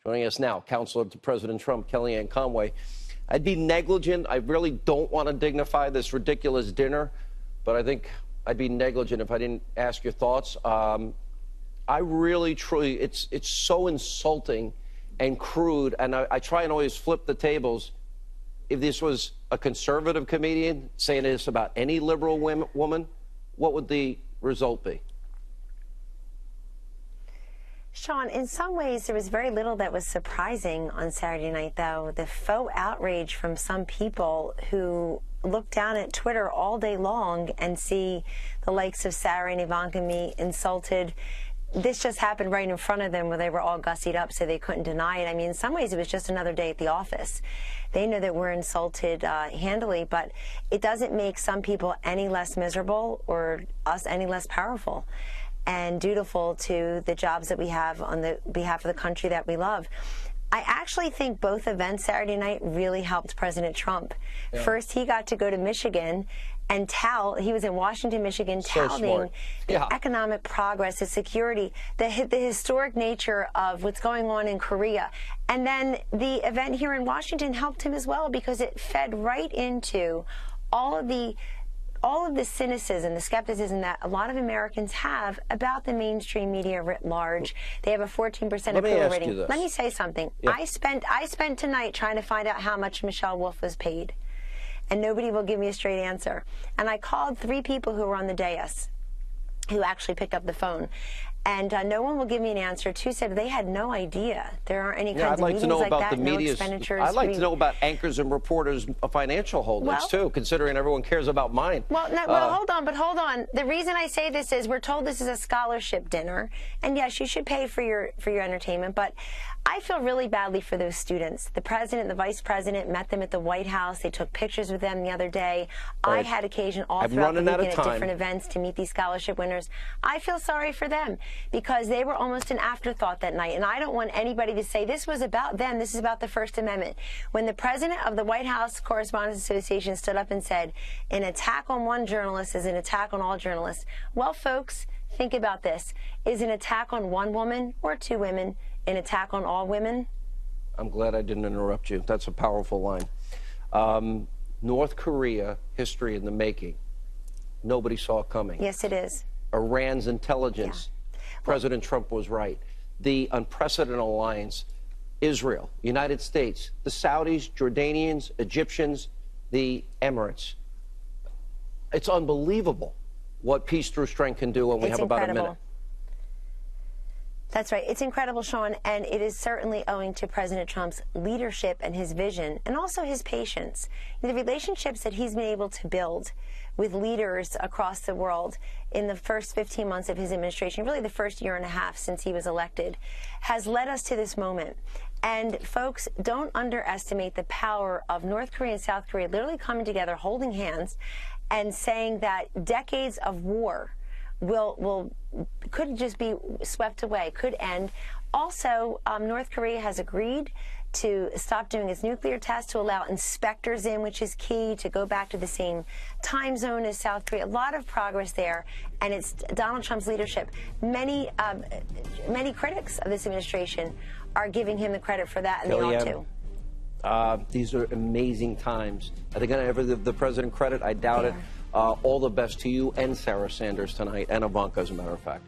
Joining us now, counselor to President Trump, Kellyanne Conway. I'd be negligent. I really don't want to dignify this ridiculous dinner, but I think I'd be negligent if I didn't ask your thoughts. I really, truly, it's so insulting and crude, and I try and always flip the tables. If this was a conservative comedian saying this about any liberal woman, what would the result be? Sean, in some ways, there was very little that was surprising on Saturday night, though. The faux outrage from some people who look down at Twitter all day long and see the likes of Sarah and Ivanka me insulted. This just happened right in front of them where they were all gussied up, so they couldn't deny it. I mean, in some ways, it was just another day at the office. They know that we're insulted handily, but it doesn't make some people any less miserable or us any less powerful and dutiful to the jobs that we have on the behalf of the country that we love. I actually think both events Saturday night really helped President Trump. Yeah. First, he got to go to Michigan and he was in Washington, Michigan, touting the economic progress, the security, the historic nature of what's going on in Korea. And then the event here in Washington helped him as well because it fed right into all of the cynicism, the skepticism that a lot of Americans have about the mainstream media writ large. They have a 14% approval rating. Let me say something. Yeah. I spent tonight trying to find out how much Michelle Wolf was paid, and nobody will give me a straight answer. And I called 3 people who were on the dais who actually picked up the phone. And no one will give me an answer. 2 said they had no idea. There aren't any kinds of meetings like that, no expenditures. I'd like to know about anchors and reporters' financial holdings, too, considering everyone cares about mine. Well, hold on. The reason I say this is we're told this is a scholarship dinner. And, yes, you should pay for your entertainment. But I feel really badly for those students. The president, the vice president met them at the White House. They took pictures with them the other day. Right. I had occasion all throughout the weekend at different events to meet these scholarship winners. I feel sorry for them, because they were almost an afterthought that night. And I don't want anybody to say this was about them. This is about the First Amendment. When the president of the White House Correspondents Association stood up and said, an attack on one journalist is an attack on all journalists. Well, folks, think about this. Is an attack on one woman or 2 women an attack on all women? I'm glad I didn't interrupt you. That's a powerful line. North Korea, history in the making. Nobody saw it coming. Yes, it is. Iran's intelligence. Yeah. President Trump was right. The unprecedented alliance, Israel, United States, the Saudis, Jordanians, Egyptians, the Emirates. It's unbelievable what peace through strength can do when we have about a minute. That's right. It's incredible, Sean, and it is certainly owing to President Trump's leadership and his vision, and also his patience. The relationships that he's been able to build with leaders across the world in the first 15 months of his administration, really the first year and a half since he was elected, has led us to this moment. And folks, don't underestimate the power of North Korea and South Korea literally coming together, holding hands, and saying that decades of war could just be swept away, could end. Also, North Korea has agreed to stop doing its nuclear tests, to allow inspectors in, which is key, to go back to the same time zone as South Korea. A lot of progress there, and it's Donald Trump's leadership. Many critics of this administration are giving him the credit for that, and Kellyanne, they ought to. These are amazing times. Are they going to ever give the president credit? I doubt it. All the best to you and Sarah Sanders tonight, and Ivanka, as a matter of fact.